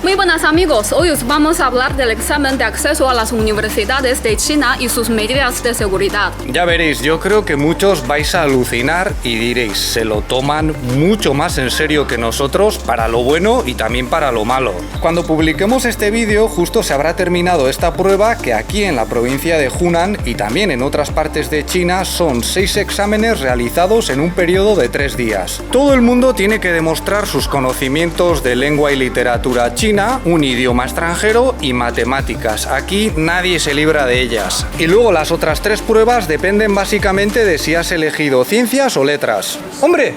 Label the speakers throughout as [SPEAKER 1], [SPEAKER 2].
[SPEAKER 1] Muy buenas amigos, hoy os vamos a hablar del examen de acceso a las universidades de China y sus medidas de seguridad.
[SPEAKER 2] Ya veréis, yo creo que muchos vais a alucinar y diréis, se lo toman mucho más en serio que nosotros, para lo bueno y también para lo malo. Cuando publiquemos este vídeo, justo se habrá terminado esta prueba que aquí en la provincia de Hunan y también en otras partes de China son 6 exámenes realizados en un periodo de 3 días. Todo el mundo tiene que demostrar sus conocimientos de lengua y literatura china, un idioma extranjero y matemáticas. Aquí nadie se libra de ellas. Y luego las otras 3 pruebas dependen básicamente de si has elegido ciencias o letras. ¡Hombre!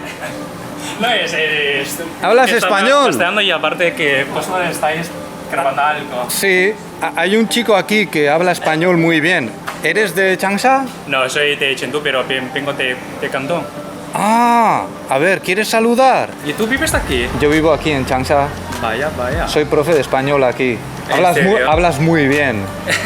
[SPEAKER 3] No
[SPEAKER 2] ¿Hablas español?
[SPEAKER 3] Estudiando y aparte que pues no estáis grabando algo.
[SPEAKER 2] Sí, hay un chico aquí que habla español muy bien. ¿Eres de Changsha?
[SPEAKER 3] No, soy de Chengdu, pero vengo de Cantón.
[SPEAKER 2] Ah, a ver, ¿quieres saludar?
[SPEAKER 3] ¿Y tú vives aquí?
[SPEAKER 2] Yo vivo aquí en Changsha.
[SPEAKER 3] Vaya, vaya.
[SPEAKER 2] Soy profe de español aquí.
[SPEAKER 3] ¿En serio?
[SPEAKER 2] Hablas muy bien,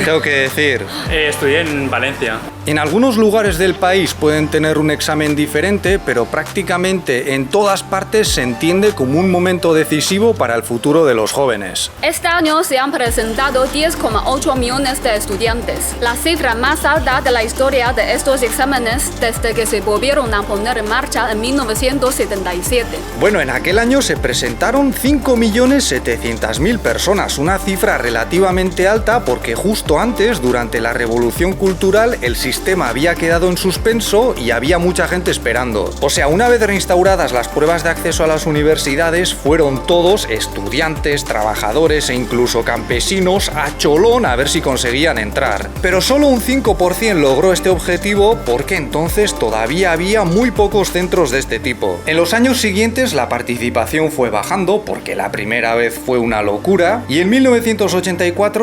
[SPEAKER 2] tengo que decir.
[SPEAKER 3] Estudié en Valencia.
[SPEAKER 2] En algunos lugares del país pueden tener un examen diferente, pero prácticamente en todas partes se entiende como un momento decisivo para el futuro de los jóvenes.
[SPEAKER 1] Este año se han presentado 10,8 millones de estudiantes, la cifra más alta de la historia de estos exámenes desde que se volvieron a poner en marcha en 1977.
[SPEAKER 2] Bueno, en aquel año se presentaron 5.700.000 personas, una cifra relativamente alta porque justo antes, durante la Revolución Cultural, el sistema había quedado en suspenso y había mucha gente esperando. O sea, una vez reinstauradas las pruebas de acceso a las universidades, fueron todos estudiantes, trabajadores e incluso campesinos a cholón a ver si conseguían entrar. Pero solo un 5% logró este objetivo porque entonces todavía había muy pocos centros de este tipo. En los años siguientes la participación fue bajando porque la primera vez fue una locura y en 1984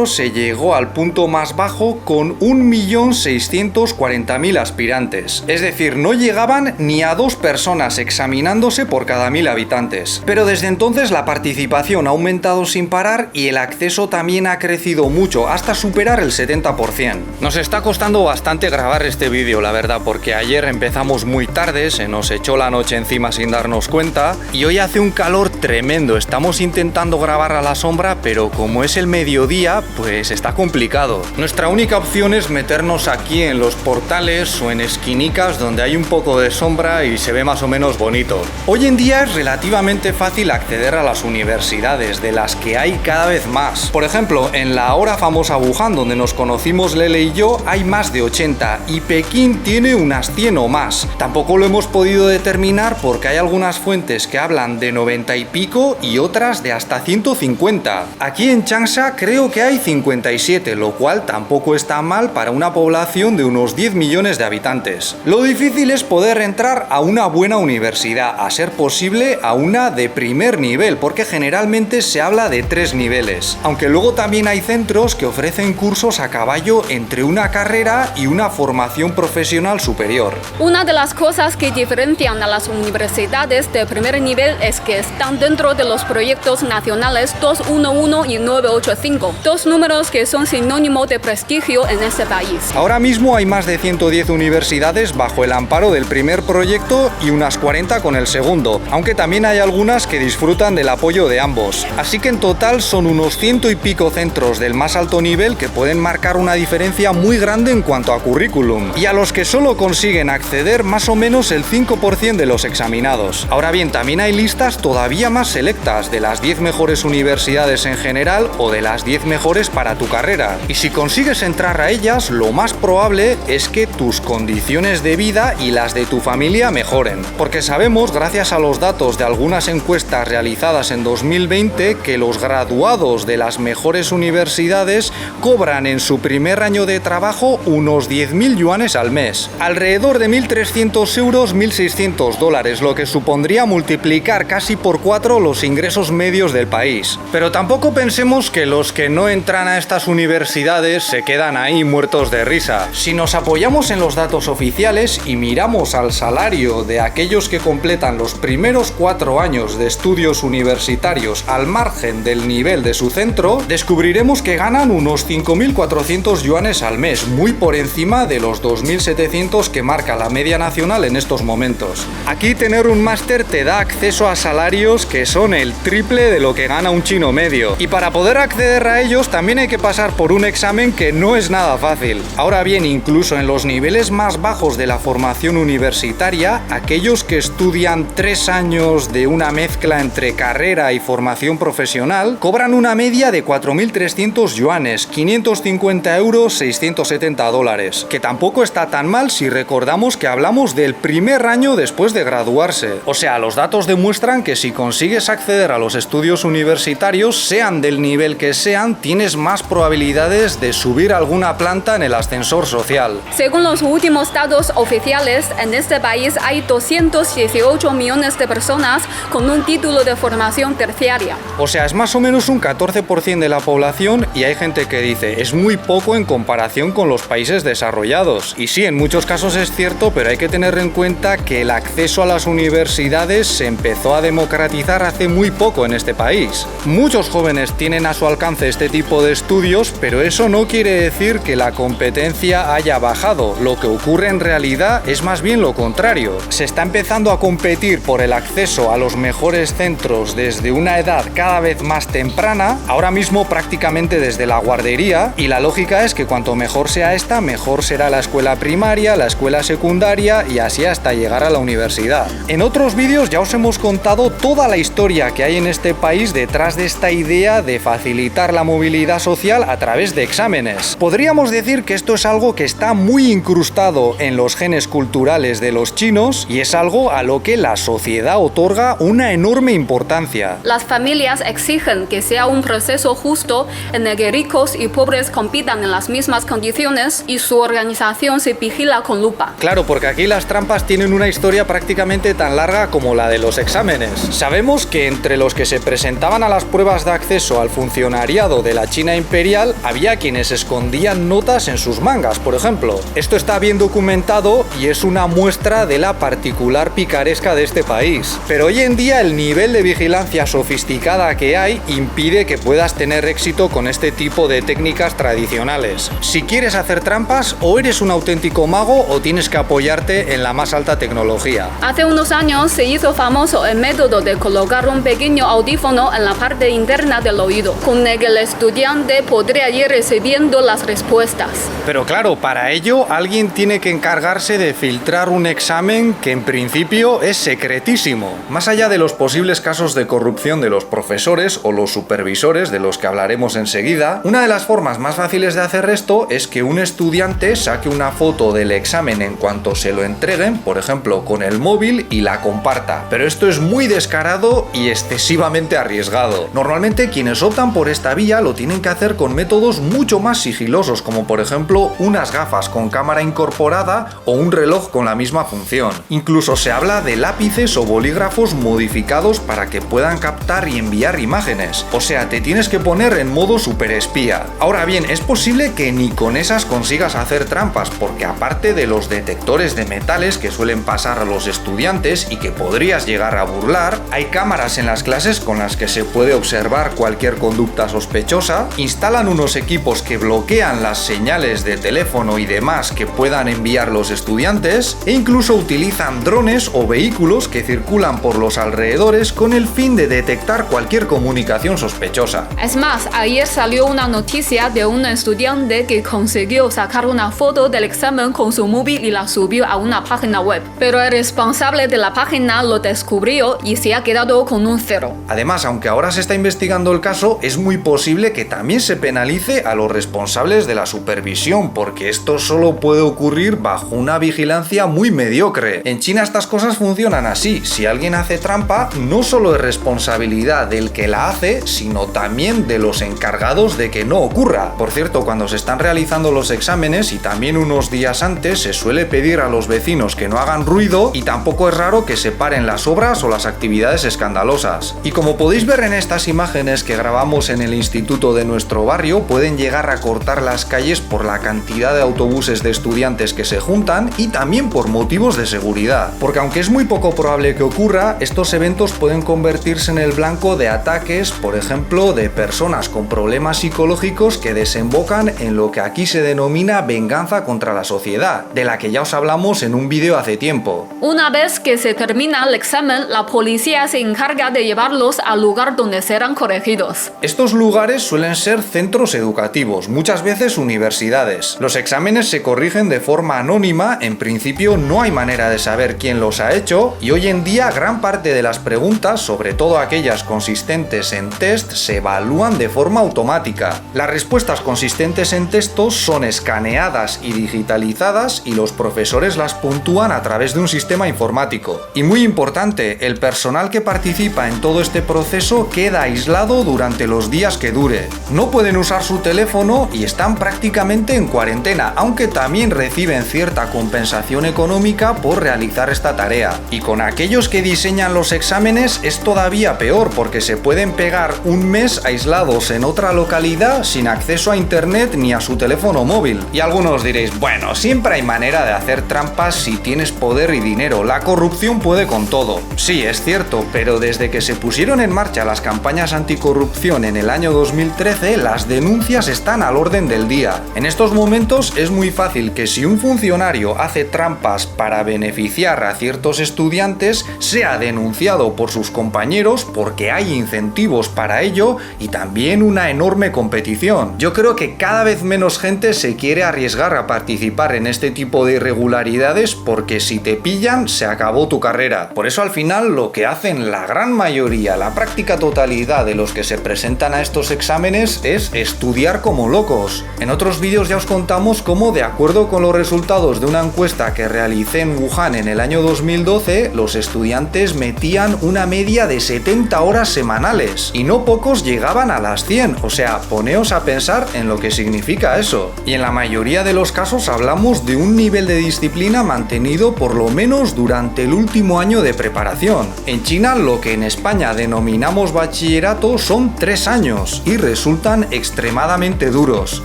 [SPEAKER 2] se llegó al punto más bajo con 1.640.000 aspirantes. Es decir, no llegaban ni a 2 personas examinándose por cada 1.000 habitantes. Pero desde entonces la participación ha aumentado sin parar y el acceso también ha crecido mucho, hasta superar el 70%. Nos está costando bastante grabar este vídeo, la verdad, porque ayer empezamos muy tarde, se nos echó la noche encima sin darnos cuenta y hoy hace un calor tremendo. Estamos intentando grabar a la sombra, pero como es el mediodía, pues está complicado. Nuestra única opción es meternos aquí en los portales o en esquinicas donde hay un poco de sombra y se ve más o menos bonito. Hoy en día es relativamente fácil acceder a las universidades, de las que hay cada vez más. Por ejemplo, en la ahora famosa Wuhan, donde nos conocimos Lele y yo, hay más de 80 y Pekín tiene unas 100 o más. Tampoco lo hemos podido determinar porque hay algunas fuentes que hablan de 90 y pico y otras de hasta 150. Aquí en Changsha creo que hay 57, lo cual tampoco está mal para una población de unos 10 millones de habitantes. Lo difícil es poder entrar a una buena universidad, a ser posible a una de primer nivel, porque generalmente se habla de 3 niveles. Aunque luego también hay centros que ofrecen cursos a caballo entre una carrera y una formación profesional superior.
[SPEAKER 1] Una de las cosas que diferencian a las universidades de primer nivel es que están dentro de los proyectos nacionales 211 y 985, 2 números que son sinónimo de prestigio en este país.
[SPEAKER 2] Ahora mismo hay más de 110 universidades bajo el amparo del primer proyecto y unas 40 con el segundo, aunque también hay algunas que disfrutan del apoyo de ambos. Así que en total son unos 100 y pico centros del más alto nivel que pueden marcar una diferencia muy grande en cuanto a currículum, y a los que solo consiguen acceder más o menos el 5% de los examinados. Ahora bien, también hay listas todavía más selectas de las 10 mejores universidades en general o de las 10 mejores para tu carrera. Y si consigues entrar a ellas, lo más probable es que tus condiciones de vida y las de tu familia mejoren. Porque sabemos, gracias a los datos de algunas encuestas realizadas en 2020, que los graduados de las mejores universidades cobran en su primer año de trabajo unos 10.000 yuanes al mes. Alrededor de 1.300 euros, 1.600 dólares, lo que supondría multiplicar casi por 4 los ingresos medios del país. Pero tampoco pensemos que los que no entran a estas universidades se quedan ahí muertos de risa, sino nos apoyamos en los datos oficiales y miramos al salario de aquellos que completan los primeros 4 años de estudios universitarios al margen del nivel de su centro, descubriremos que ganan unos 5.400 yuanes al mes, muy por encima de los 2.700 que marca la media nacional en estos momentos. Aquí tener un máster te da acceso a salarios que son el triple de lo que gana un chino medio. Y para poder acceder a ellos también hay que pasar por un examen que no es nada fácil. Ahora bien, incluso en los niveles más bajos de la formación universitaria, aquellos que estudian 3 años de una mezcla entre carrera y formación profesional, cobran una media de 4.300 yuanes, 550 euros, 670 dólares, que tampoco está tan mal si recordamos que hablamos del primer año después de graduarse. O sea, los datos demuestran que si consigues acceder a los estudios universitarios, sean del nivel que sean, tienes más probabilidades de subir alguna planta en el ascensor social.
[SPEAKER 1] Según los últimos datos oficiales, en este país hay 218 millones de personas con un título de formación terciaria.
[SPEAKER 2] O sea, es más o menos un 14% de la población y hay gente que dice, es muy poco en comparación con los países desarrollados. Y sí, en muchos casos es cierto, pero hay que tener en cuenta que el acceso a las universidades se empezó a democratizar hace muy poco en este país. Muchos jóvenes tienen a su alcance este tipo de estudios, pero eso no quiere decir que la competencia haya bajado. Lo que ocurre en realidad es más bien lo contrario. Se está empezando a competir por el acceso a los mejores centros desde una edad cada vez más temprana, ahora mismo prácticamente desde la guardería, y la lógica es que cuanto mejor sea esta, mejor será la escuela primaria, la escuela secundaria y así hasta llegar a la universidad. En otros vídeos ya os hemos contado toda la historia que hay en este país detrás de esta idea de facilitar la movilidad social a través de exámenes. Podríamos decir que esto es algo que está muy incrustado en los genes culturales de los chinos y es algo a lo que la sociedad otorga una enorme importancia.
[SPEAKER 1] Las familias exigen que sea un proceso justo en el que ricos y pobres compitan en las mismas condiciones y su organización se vigila con lupa.
[SPEAKER 2] Claro, porque aquí las trampas tienen una historia prácticamente tan larga como la de los exámenes. Sabemos que entre los que se presentaban a las pruebas de acceso al funcionariado de la China imperial había quienes escondían notas en sus mangas, por ejemplo. Esto está bien documentado y es una muestra de la particular picaresca de este país. Pero hoy en día el nivel de vigilancia sofisticada que hay impide que puedas tener éxito con este tipo de técnicas tradicionales. Si quieres hacer trampas, o eres un auténtico mago o tienes que apoyarte en la más alta tecnología.
[SPEAKER 1] Hace unos años se hizo famoso el método de colocar un pequeño audífono en la parte interna del oído, con el que el estudiante podría ir recibiendo las respuestas.
[SPEAKER 2] Pero claro, para ello alguien tiene que encargarse de filtrar un examen que en principio es secretísimo. Más allá de los posibles casos de corrupción de los profesores o los supervisores, de los que hablaremos enseguida, una de las formas más fáciles de hacer esto es que un estudiante saque una foto del examen en cuanto se lo entreguen, por ejemplo con el móvil, y la comparta. Pero esto es muy descarado y excesivamente arriesgado. Normalmente quienes optan por esta vía lo tienen que hacer con métodos mucho más sigilosos, como por ejemplo unas gafas con cámara incorporada o un reloj con la misma función. Incluso se habla de lápices o bolígrafos modificados para que puedan captar y enviar imágenes. O sea, te tienes que poner en modo superespía. Ahora bien, es posible que ni con esas consigas hacer trampas, porque aparte de los detectores de metales que suelen pasar a los estudiantes y que podrías llegar a burlar, hay cámaras en las clases con las que se puede observar cualquier conducta sospechosa, instalan unos equipos que bloquean las señales de teléfono y demás que puedan enviar los estudiantes, e incluso utilizan drones o vehículos que circulan por los alrededores con el fin de detectar cualquier comunicación sospechosa.
[SPEAKER 1] Es más, ayer salió una noticia de un estudiante que consiguió sacar una foto del examen con su móvil y la subió a una página web. Pero el responsable de la página lo descubrió y se ha quedado con un 0.
[SPEAKER 2] Además, aunque ahora se está investigando el caso, es muy posible que también se penalice a los responsables de la supervisión, porque esto solo puede ocurrir bajo una vigilancia muy mediocre. En China estas cosas funcionan así: si alguien hace trampa, no solo es responsabilidad del que la hace, sino también de los encargados de que no ocurra. Por cierto, cuando se están realizando los exámenes y también unos días antes, se suele pedir a los vecinos que no hagan ruido y tampoco es raro que se paren las obras o las actividades escandalosas. Y como podéis ver en estas imágenes que grabamos en el instituto de nuestro barrio, pueden llegar a cortar las calles por la cantidad de autobuses de estudiantes que se juntan y también por motivos de seguridad. Porque aunque es muy poco probable que ocurra, estos eventos pueden convertirse en el blanco de ataques, por ejemplo, de personas con problemas psicológicos que desembocan en lo que aquí se denomina venganza contra la sociedad, de la que ya os hablamos en un vídeo hace tiempo.
[SPEAKER 1] Una vez que se termina el examen, la policía se encarga de llevarlos al lugar donde serán corregidos.
[SPEAKER 2] Estos lugares suelen ser centros educativos, muchas veces universidades. Los exámenes se corrigen de forma anónima, en principio no hay manera de saber quién los ha hecho, y hoy en día gran parte de las preguntas, sobre todo aquellas consistentes en test, se evalúan de forma automática. Las respuestas consistentes en textos son escaneadas y digitalizadas y los profesores las puntúan a través de un sistema informático. Y muy importante, el personal que participa en todo este proceso queda aislado durante los días que dure. No pueden usar su teléfono y están prácticamente en cuarentena, aunque también reciben cierta compensación económica por realizar esta tarea. Y con aquellos que diseñan los exámenes es todavía peor porque se pueden pegar un mes aislados en otra localidad sin acceso a internet ni a su teléfono móvil. Y algunos diréis, bueno, siempre hay manera de hacer trampas si tienes poder y dinero, la corrupción puede con todo. Sí, es cierto, pero desde que se pusieron en marcha las campañas anticorrupción en el año 2013, las denuncias están al orden del día. En estos momentos es muy fácil que si un funcionario hace trampas para beneficiar a ciertos estudiantes, sea denunciado por sus compañeros porque hay incentivos para ello y también una enorme competición. Yo creo que cada vez menos gente se quiere arriesgar a participar en este tipo de irregularidades porque si te pillan se acabó tu carrera. Por eso al final lo que hacen la gran mayoría, la práctica totalidad de los que se presentan a estos exámenes es estudiar como locos. En otros vídeos ya os contamos cómo, de acuerdo con los resultados de una encuesta que realicé en Wuhan en el año 2012, los estudiantes metían una media de 70 horas semanales y no pocos llegaban a las 100, o sea, poneos a pensar en lo que significa eso. Y en la mayoría de los casos hablamos de un nivel de disciplina mantenido por lo menos durante el último año de preparación. En China, lo que en España denominamos bachillerato son 3 años y resultan extremadamente duros.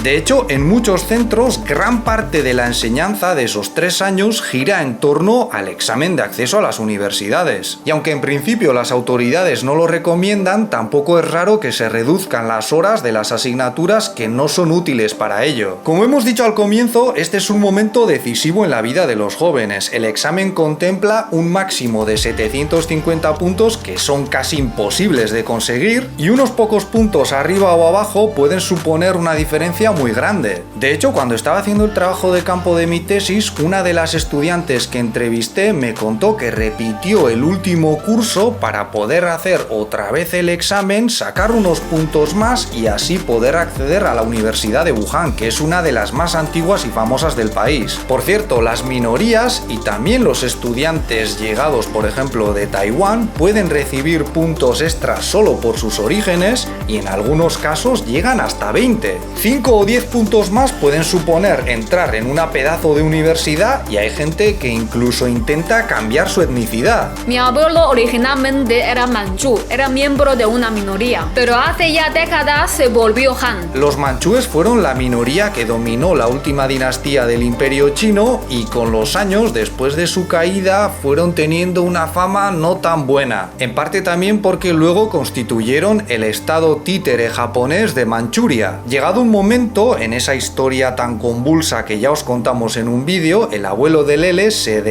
[SPEAKER 2] De hecho, en muchos centros, gran parte de la enseñanza de esos 3 años gira en torno al examen de acceso a las universidades. Y aunque en principio las autoridades no lo recomiendan, tampoco es raro que se reduzcan las horas de las asignaturas que no son útiles para ello. Como hemos dicho al comienzo, este es un momento decisivo en la vida de los jóvenes. El examen contempla un máximo de 750 puntos que son casi imposibles de conseguir y unos pocos puntos arriba o abajo pueden suponer una diferencia muy grande. De hecho, cuando estaba haciendo el trabajo de campo de mi tesis, una de las estudiantes que entrevisté me contó que repitió el último curso para poder hacer otra vez el examen, sacar unos puntos más y así poder acceder a la Universidad de Wuhan, que es una de las más antiguas y famosas del país. Por cierto, las minorías y también los estudiantes llegados, por ejemplo, de Taiwán, pueden recibir puntos extras solo por sus orígenes y en algunos casos llegan hasta 20. 5 o 10 puntos más pueden suponer entrar en una pedazo de universidad y hay gente que incluso intenta cambiar su etnicidad.
[SPEAKER 1] Mi abuelo originalmente era manchú, era miembro de una minoría, pero hace ya décadas se volvió Han.
[SPEAKER 2] Los manchúes fueron la minoría que dominó la última dinastía del Imperio Chino y con los años, después de su caída, fueron teniendo una fama no tan buena. En parte también porque luego constituyeron el estado títere japonés de Manchuria. Llegado un momento, en esa historia tan convulsa que ya os contamos en un vídeo, el abuelo de Lele se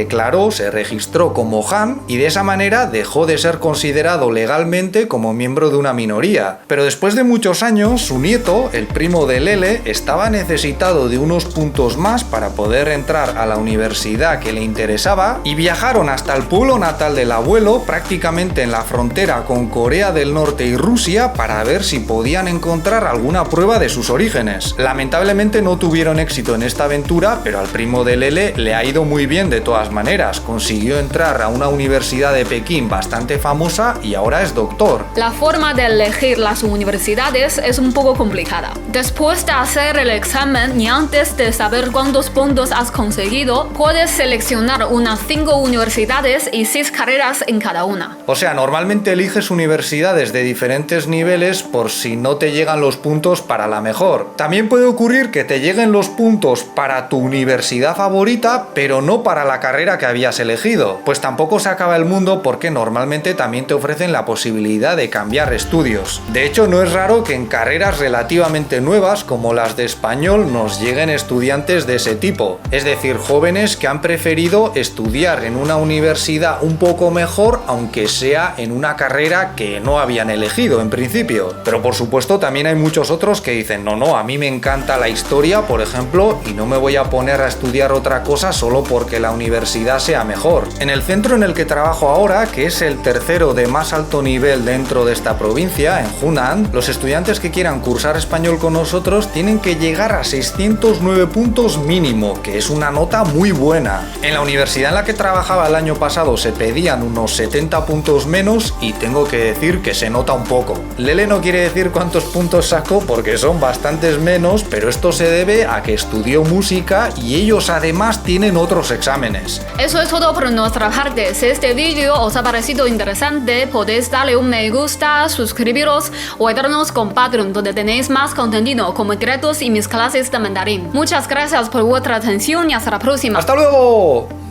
[SPEAKER 2] registró como Han y de esa manera dejó de ser considerado legalmente como miembro de una minoría. Pero después de muchos años, su nieto, el primo de Lele, estaba necesitado de unos puntos más para poder entrar a la universidad que le interesaba y viajaron hasta el pueblo natal del abuelo, prácticamente en la frontera con Corea del Norte y Rusia, para ver si podían encontrar alguna prueba de sus orígenes. Lamentablemente no tuvieron éxito en esta aventura, pero al primo de Lele le ha ido muy bien de todas maneras. Consiguió entrar a una universidad de Pekín bastante famosa y ahora es doctor.
[SPEAKER 1] La forma de elegir las universidades es un poco complicada. Después de hacer el examen y antes de saber cuántos puntos has conseguido, puedes seleccionar unas 5 universidades y 6 carreras en cada una.
[SPEAKER 2] O sea, normalmente eliges universidades de diferentes niveles por si no te llegan los puntos para la mejor. También puede ocurrir que te lleguen los puntos puntos para tu universidad favorita, pero no para la carrera que habías elegido. Pues tampoco se acaba el mundo porque normalmente también te ofrecen la posibilidad de cambiar estudios. De hecho, no es raro que en carreras relativamente nuevas como las de español nos lleguen estudiantes de ese tipo. Es decir, jóvenes que han preferido estudiar en una universidad un poco mejor, aunque sea en una carrera que no habían elegido en principio. Pero por supuesto también hay muchos otros que dicen no, a mí me encanta la historia, por ejemplo, y no me voy a poner a estudiar otra cosa solo porque la universidad sea mejor. En el centro en el que trabajo ahora, que es el tercero de más alto nivel dentro de esta provincia, en Hunan, los estudiantes que quieran cursar español con nosotros tienen que llegar a 609 puntos mínimo, que es una nota muy buena. En la universidad en la que trabajaba el año pasado se pedían unos 70 puntos menos y tengo que decir que se nota un poco. Lele no quiere decir cuántos puntos sacó porque son bastantes menos, pero esto se debe a que estudió música y ellos además tienen otros exámenes.
[SPEAKER 1] Eso es todo por nuestra parte. Si este vídeo os ha parecido interesante, podéis darle un me gusta, suscribiros o ayudarnos con Patreon, donde tenéis más contenido como directos y mis clases de mandarín. Muchas gracias por vuestra atención y hasta la próxima.
[SPEAKER 2] ¡Hasta luego!